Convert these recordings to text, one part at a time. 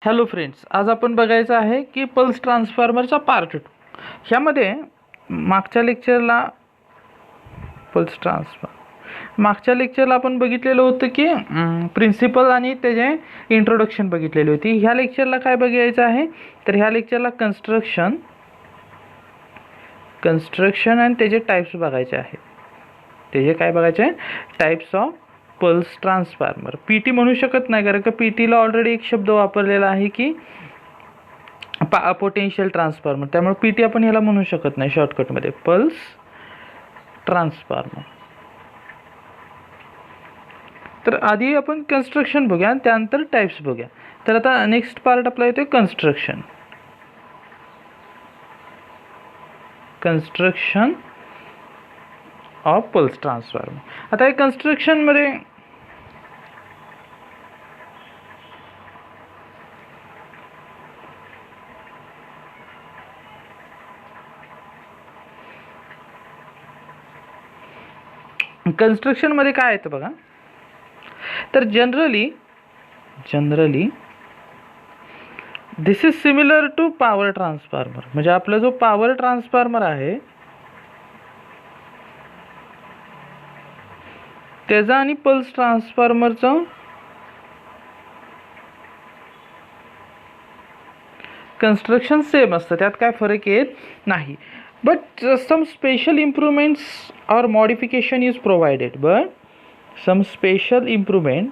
Hello friends, आज आपण बघायचं आहे की पल्स ट्रान्सफॉर्मरचा पार्ट 2. ह्यामध्ये मागच्या लेक्चरला आपण बघितलेलं होतं की प्रिन्सिपल आणि त्याचे इंट्रोडक्शन बघितलेली होती. ह्या लेक्चरला काय बघायचं आहे तर ह्या लेक्चरला कन्स्ट्रक्शन आणि त्याचे टाईप्स बघायचे आहेत. त्याचे काय बघायचे आहे? Types of pulse transformer. PT म्हणू शकत नाही, कारण का पीटीला ऑलरेडी एक शब्द वापरलेला आहे की पोटेन्शियल ट्रान्सफॉर्मर, त्यामुळे पीटी आपण ह्याला म्हणू शकत नाही शॉर्टकटमध्ये. Pulse transformer. तर आधी आपण कन्स्ट्रक्शन बघूया आणि त्यानंतर टाईप्स बघूया. तर आता नेक्स्ट पार्ट आपला येतो कन्स्ट्रक्शन ऑफ पल्स ट्रान्सफॉर्मर. आता या कन्स्ट्रक्शनमध्ये काय येतं बघा. तर generally this is similar to power transformer. म्हणजे आपला जो पॉवर ट्रान्सफॉर्मर आहे त्याचा आणि पल्स ट्रान्सफॉर्मरचं कन्स्ट्रक्शन सेम असतं, त्यात काय फरक येत नाही. But some special improvements or modification is provided, but some special improvement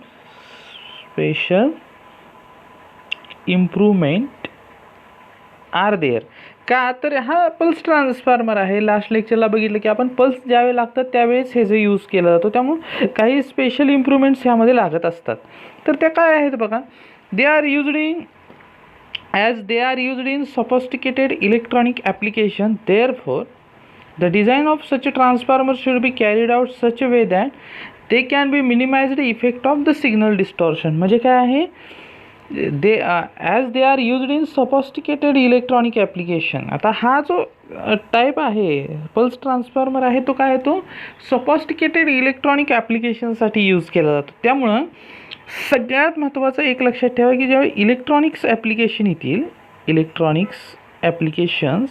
are there. का तर हा पल्स ट्रान्सफॉर्मर आहे. लास्ट लेक्चरला बघितलं की आपण पल्स ज्यावेळी लागतात त्यावेळेस हे जे यूज केला जातो, त्यामुळे काही स्पेशल इम्प्रूव्हमेंट्स ह्यामध्ये लागत असतात. तर त्या काय आहेत बघा. They are used in sophisticated electronic application. Therefore the design of such a transformer should be carried out such a way that they can be minimized the effect of the signal distortion. म्हणजे काय आहे, as they are used in sophisticated electronic application. आता हा जो type आहे pulse transformer आहे तो काय आहे, तो सॉफिस्टिकेटेड इलेक्ट्रॉनिक ॲप्लिकेशनसाठी यूज केला जातो. त्यामुळं सगळ्यात महत्त्वाचं एक लक्षात ठेवा की ज्यावेळी इलेक्ट्रॉनिक्स ॲप्लिकेशन्स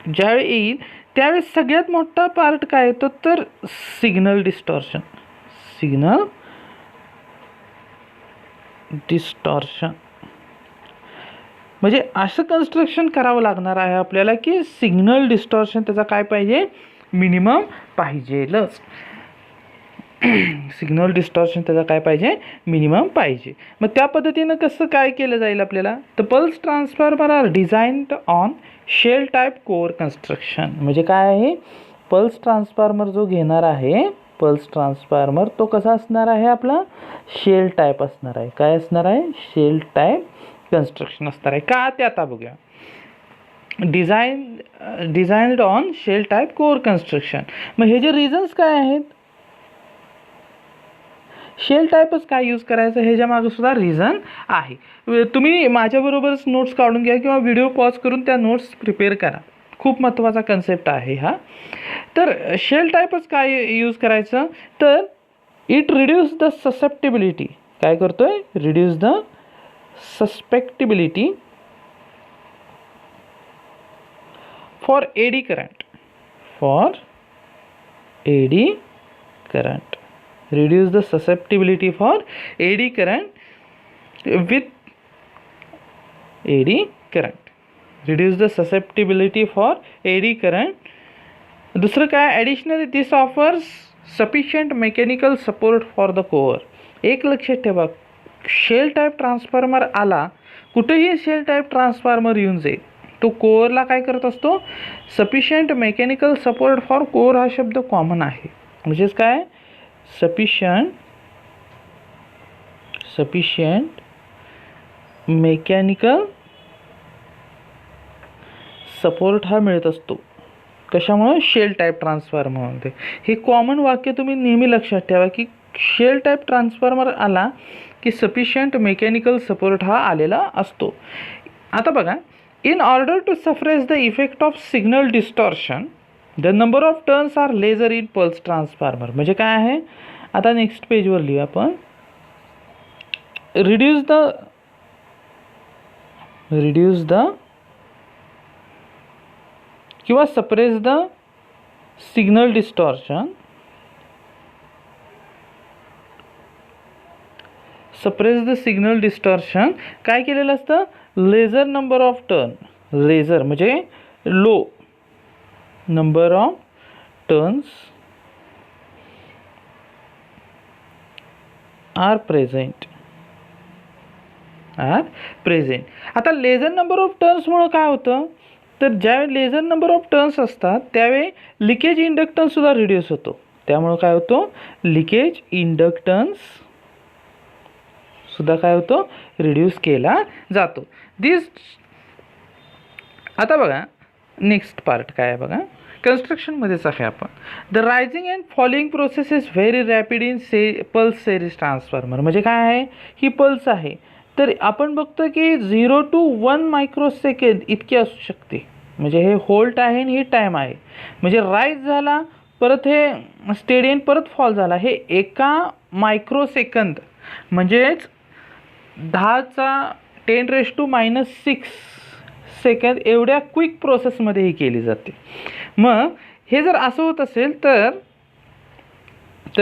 ज्यावेळी येईल त्यावेळी सगळ्यात मोठा पार्ट काय येतो तर सिग्नल डिस्टॉर्शन. म्हणजे असं कन्स्ट्रक्शन करावं लागणार आहे आपल्याला की सिग्नल डिस्टॉर्शन त्याचा काय पाहिजे, मिनिमम पाहिजेलच. सिग्नल डिस्टॉर्शन त्याचा काय पाहिजे, मिनिमम पाहिजे. मग त्या पद्धतीनं कसं काय केलं जाईल आपल्याला, तर pulse transformer are designed on shell type core construction. म्हणजे काय आहे, पल्स ट्रान्सफॉर्मर जो घेणार आहे पल्स ट्रान्सफॉर्मर तो कसा असणार आहे, आपला शेल टाईप असणार आहे. काय असणार आहे, शेल टाईप कन्स्ट्रक्शन असणार आहे. का ते आता बघूया. Designed on shell type core construction. मग हे जे रिझन्स काय आहेत, शेल टाईपच काय यूज करायचं ह्याच्या मागं सुद्धा रिझन आहे. तुम्ही माझ्याबरोबरच नोट्स काढून घ्या किंवा व्हिडिओ पॉज करून त्या नोट्स प्रिपेअर करा. खूप महत्त्वाचा कन्सेप्ट आहे हा. तर शेल टाईपच काय यूज करायचं, तर इट रिड्यूस द ससेप्टिबिलिटी. काय करतोय, reduce the susceptibility for eddy current. Reduce the susceptibility for AD current with AD current. Reduce the susceptibility for AD current. दुसरं काय, additionally this offers sufficient mechanical support for the core. एक लक्षात ठेवा, shell type transformer आला, कुठेही shell type transformer येऊन जाईल, तो कोअरला काय करत असतो, sufficient mechanical support for core हा शब्द कॉमन आहे. म्हणजेच काय, सफिशियंट मेकॅनिकल सपोर्ट हा मिळत असतो. कशामुळे, शेल टाईप ट्रान्सफॉर्मरमध्ये. हे कॉमन वाक्य तुम्ही नेहमी लक्षात ठेवा की शेल टाईप ट्रान्सफॉर्मर आला की सफिशियंट मेकॅनिकल सपोर्ट हा आलेला असतो. आता बघा, in order to suppress the effect of signal distortion the number of turns are lesser in pulse transformer. म्हणजे काय आहे, आता नेक्स्ट पेजवर लिहूया आपण. reduce the किंवा suppress the signal distortion, काय केलेलं असतं, lesser number of turn, lesser म्हणजे low number of turns are present. आता लेझर नंबर ऑफ टर्न्समुळं काय होतं, तर ज्यावेळी लेझर नंबर ऑफ टर्न्स असतात त्यावेळी लिकेज इंडक्टन्स सुद्धा रिड्यूस होतो. त्यामुळं काय होतं, लिकेज इंडक्टन्स सुद्धा काय होतो, रिड्यूस केला जातो. आता बघा नेक्स्ट पार्ट काय आहे बघा, कन्स्ट्रक्शनमध्येच आहे आपण. The rising and falling process is very rapid in pulse series transformer. म्हणजे काय आहे, ही पल्स आहे तर आपण बघतो की 0 to 1 मायक्रोसेकंड इतकी असू शकते. म्हणजे हे होल्ट आहे आणि ही टाईम आहे. म्हणजे राईज झाला परत हे स्टेडी आणि परत फॉल झाला, हे एका मायक्रोसेकंद म्हणजेच 10⁻⁻⁶ सेकंद एवढ्या क्विक प्रोसेसमध्ये ही केली जाते. मग हे जर असं होत असेल तर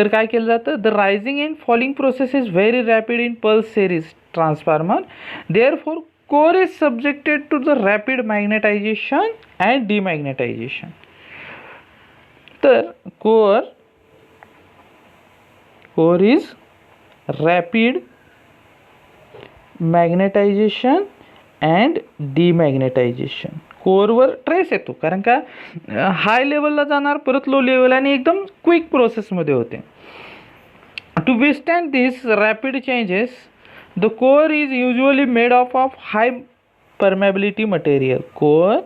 काय केलं जातं, the rising and falling process is very rapid in pulse series transformer, therefore core is subjected to the rapid magnetization and demagnetization. तर core is rapid magnetization and demagnetization. कोरवर ट्रेस येतो कारण का हाय लेवलला जाणार परत लो लेवल आणि एकदम क्विक प्रोसेसमध्ये होते. टू विस्टँड this rapid changes the core is usually made of high permeability material. Core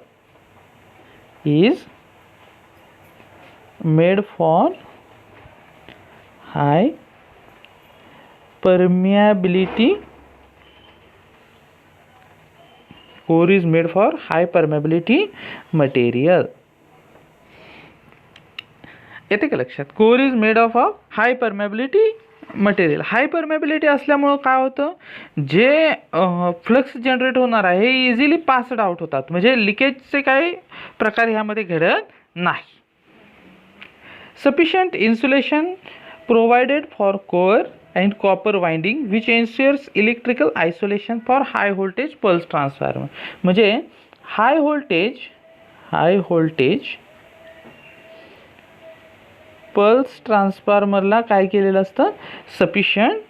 is made for high permeability, core is made for high permeability material. येते का लक्षात, core is made of high permeability material. High permeability असल्यामुळं काय होतं, जे flux generate होणार आहे हे इझिली पासड आउट होतात, म्हणजे लिकेजचे काही प्रकार ह्यामध्ये घडत नाही. Sufficient insulation provided for core and copper winding which ensures electrical isolation for high voltage pulse transformer. म्हणजे हाय व्होल्टेज पल्स ट्रान्सफॉर्मरला काय केलेलं असतं, सफिशियंट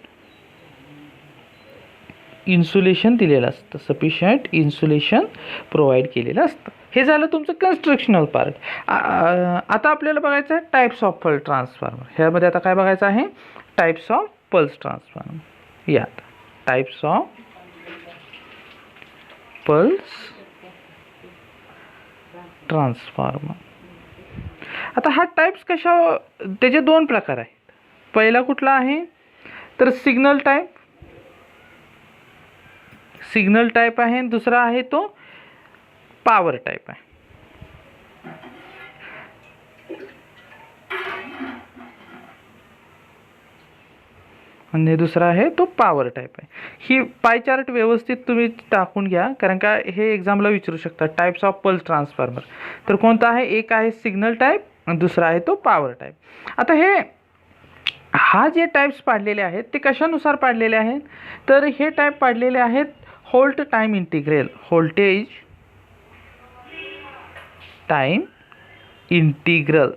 इन्सुलेशन दिलेलं असतं, सफिशियंट इन्सुलेशन प्रोव्हाइड केलेलं असतं. हे झालं तुमचं कन्स्ट्रक्शनल पार्ट. आता आपल्याला बघायचं आहे टाइप्स ऑफ पल्स ट्रान्सफॉर्मर. ह्यामध्ये आता काय बघायचं आहे, टाइप्स ऑफ पल्स ट्रान्सफॉर्मर. या टाइप्स ऑफ पल्स ट्रान्सफॉर्मर. आता हा टाइप्स कशा, त्याचे दोन प्रकार आहेत. पहिला कुठला आहे तर सिग्नल टाइप आहे, दुसरा आहे तो पॉवर टाइप आहे. आणि दुसरा आहे तो पॉवर टाइप आहे. ही पाय चार्ट व्यवस्थित तुम्ही टाकून घ्या कारण का हे एक्झामला विचारू शकता. टाइप्स ऑफ पल्स ट्रान्सफॉर्मर तर कोणता आहे, एक आहे सिग्नल टाइप आणि दुसरा आहे तो पॉवर टाइप. आता हा जे टाइप्स पाडलेले आहेत ते कशानुसार पाडलेले आहेत, तर हे टाइप पाडलेले आहेत volt time integral, voltage time integral,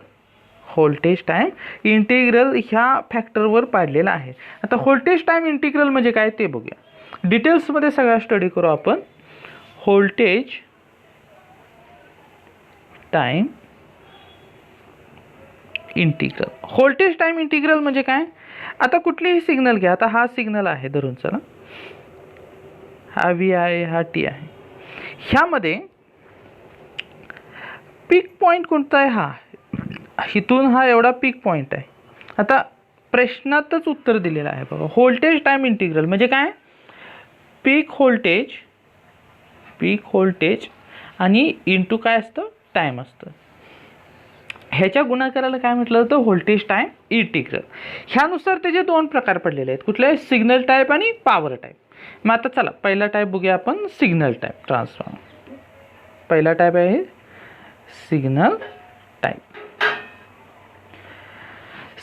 voltage time integral ह्या फॅक्टरवर पाडलेला आहे. आता व्होल्टेज टाइम इंटिग्रल म्हणजे काय ते बघूया, डिटेल्समध्ये सगळा स्टडी करू आपण. Voltage time integral, voltage time integral म्हणजे काय, आता कुठलीही सिग्नल घ्या. आता हा सिग्नल आहे धरून चला, हा व्ही आहे, हा टी आहे. ह्यामध्ये पीक पॉईंट कोणता आहे, हा इथून हा एवढा पीक पॉईंट आहे. आता प्रश्नातच उत्तर दिलेलं आहे बघा. व्होल्टेज टाइम इंटिग्रल म्हणजे काय, पीक व्होल्टेज आणि इंटू काय असतं, टाइम असतं. ह्याच्या गुणाकाराला काय म्हटलं जातं, व्होल्टेज टाईम इंटिग्रल. ह्यानुसार त्याचे दोन प्रकार पडलेले आहेत, कुठले, सिग्नल टाईप आणि पॉवर टाईप. मग आता चला पहिला टाईप बघूया आपण, सिग्नल टाईप ट्रान्सफॉर्मर. पहिला टाईप आहे signal type,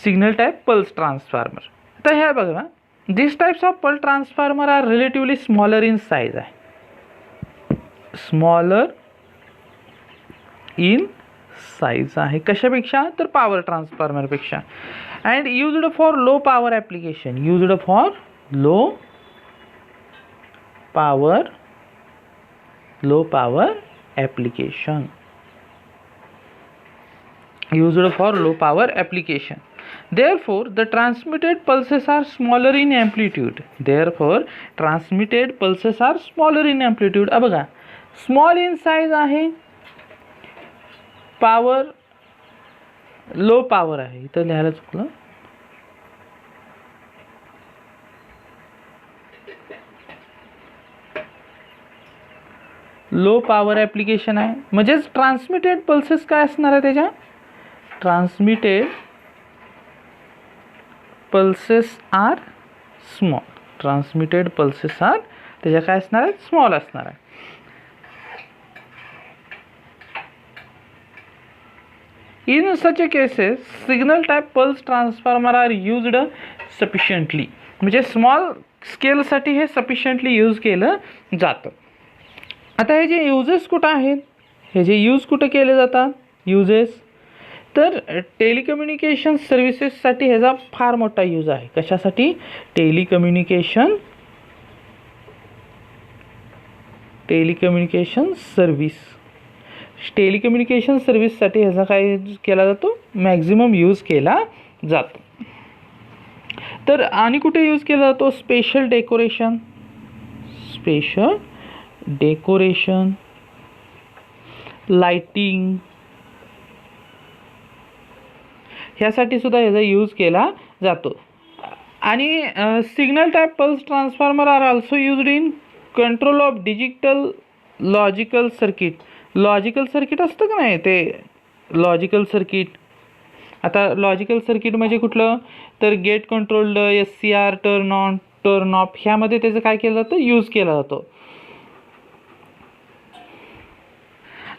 signal type pulse transformer. तर हे बघा, this types of pulse transformer are relatively smaller in size आहे, स्मॉलर इन साइज आहे, कशापेक्षा, तर पॉवर ट्रान्सफॉर्मरपेक्षा. And used for low power application, used for low power application, used for low power application. Therefore the transmitted pulses are smaller in amplitude, therefore transmitted pulses are smaller in amplitude. अब बघा, small in size आहे, power low power आहे, इथं लिहायला चुकलं, low power application आहे, म्हणजेच transmitted pulses काय असणार आहे त्याच्या, transmitted pulses are small, transmitted pulses are त्याच्या काय असणार आहे, स्मॉल असणार आहे. In such cases signal type pulse transformer are used sufficiently, म्हणजे स्मॉल स्केलसाठी हे सफिशियंटली यूज केलं जातं. आता हे जे यूजेस कुठं आहेत, हे जे यूज कुठं केले जातात यूजेस, तर टेलिकम्युनिकेशन सर्व्हिसेससाठी ह्याचा फार मोठा यूज आहे. कशासाठी, टेलिकम्युनिकेशन सर्व्हिस, टेलिकम्युनिकेशन सर्व्हिससाठी ह्याचा काय यूज केला जातो, मॅक्झिमम यूज केला जातो. तर आणि कुठे यूज केला जातो, स्पेशल डेकोरेशन, लाइटिंग, ह्यासाठी सुद्धा ह्याचा यूज केला जातो. आणि signal type pulse transformer are also used in control of digital logical circuit. Logical circuit असतं का नाही, ते लॉजिकल सर्किट. आता लॉजिकल सर्किट म्हणजे कुठलं, तर gate controlled, SCR, turn on, turn off, ह्यामध्ये त्याचं काय केलं जातं, यूज केला जातो.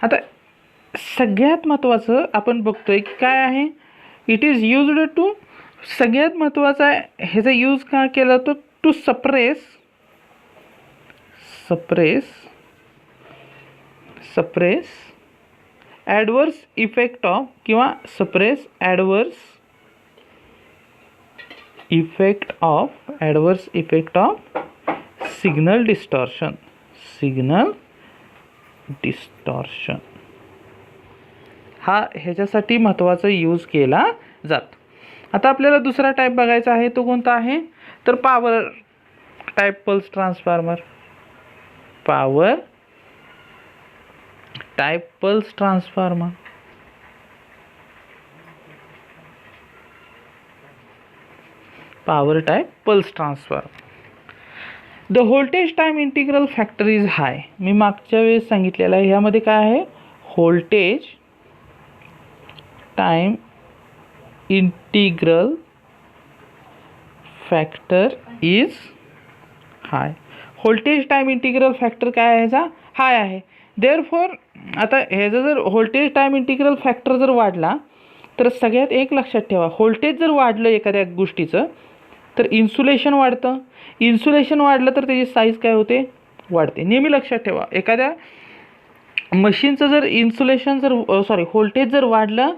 आता सगळ्यात महत्त्वाचं आपण बघतोय की काय आहे, इट इज यूज्ड टू, सगळ्यात महत्त्वाचा आहे ह्याचा यूज का केला जातो, to suppress adverse effect of, किंवा suppress adverse effect of signal distortion, हा ह्याच्यासाठी महत्त्वाचा यूज केला जातो. आता आपल्याला दुसरा टाईप बघायचा आहे, तो कोणता आहे, तर power type pulse transformer. Power type pulse transformer, power type pulse transformer. The voltage time integral factor is high. मी मागच्या वेळेस सांगितलेलं आहे, ह्यामध्ये काय आहे, voltage time integral factor is high. Voltage time integral factor काय आहे, ह्याचा हाय आहे. देअरफॉर आता ह्याचा जर व्होल्टेज टाईम इंटिग्रल फॅक्टर जर वाढला, तर सगळ्यात एक लक्षात ठेवा, व्होल्टेज जर वाढलं एखाद्या गोष्टीचं, तर इन्सुलेशन वाढतं. इन्सुलेशन वाढलं तर त्याची साईज काय होते, वाढते. नेहमी लक्षात ठेवा, एखाद्या मशीनचं जर व्होल्टेज जर वाढलं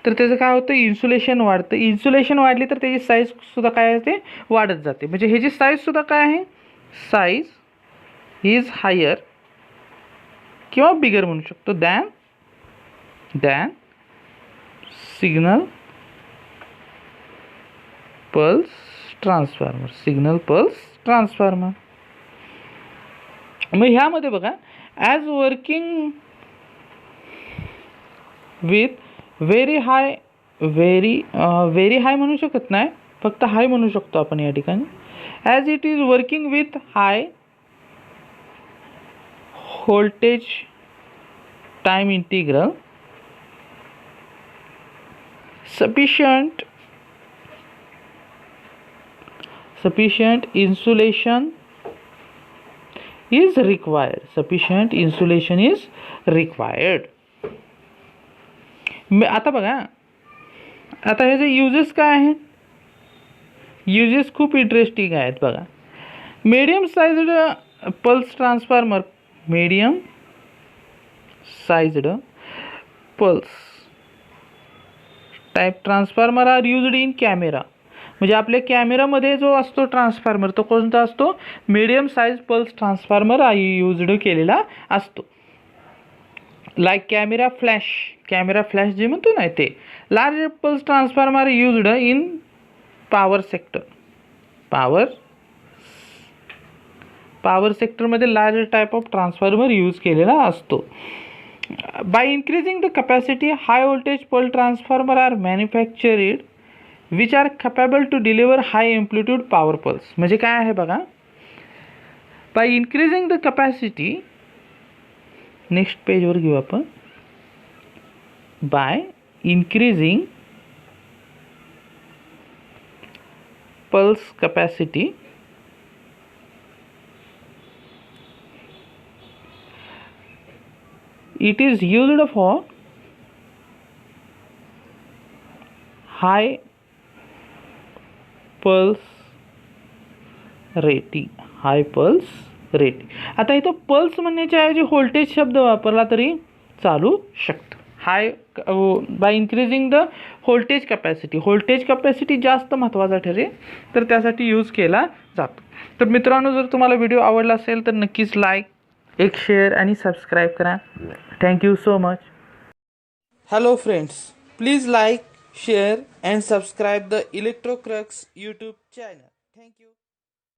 तर त्याचं काय होतं, इन्सुलेशन वाढतं. इन्सुलेशन वाढली तर त्याची साईजसुद्धा काय आहे, वाढत जाते. म्हणजे ह्याची साईजसुद्धा काय आहे, साईज इज हायर किंवा बिगर म्हणू शकतो दॅन सिग्नल पल्स ट्रान्सफॉर्मर. मग ह्यामध्ये बघा, as working with very high म्हणू शकत नाही, फक्त हाय म्हणू शकतो आपण या ठिकाणी. As it is working with high voltage time integral sufficient insulation is required. Sufficient insulation is required. आता बघा, आता ह्याचे युजेस काय आहेत? युजेस खूप इंटरेस्टिंग आहेत बघा. Medium sized pulse transformer, medium sized pulse type transformer are used in camera. म्हणजे आपल्या कॅमेरामध्ये जो असतो ट्रान्सफॉर्मर तो कोणता असतो? Medium size pulse transformer used केलेला असतो. लाईक कॅमेरा फ्लॅश जे म्हणतो ना ते. Large pulse transformer used in power sector. Power सेक्टरमध्ये large type of transformer use केलेला असतो. By increasing the capacity, high voltage pulse transformer are manufactured which are capable to deliver high amplitude power pulse. म्हणजे काय आहे बघा, by increasing the capacity, next पेजवर घेऊ आपण. By increasing pulse capacity it is used for high pulse rating. आता इथं pulse म्हणण्याच्या ऐवजी व्होल्टेज शब्द वापरला तरी चालू शकतो. High by increasing the voltage capacity जास्त महत्त्वाचा ठरेल, तर त्यासाठी यूज केला जातो. तर मित्रांनो, जर तुम्हाला व्हिडिओ आवडला असेल तर नक्कीच लाईक, एक शेअर आणि सबस्क्राईब करा. Thank you so much. Hello friends, please like, share and subscribe the Electrocrux YouTube channel. Thank you.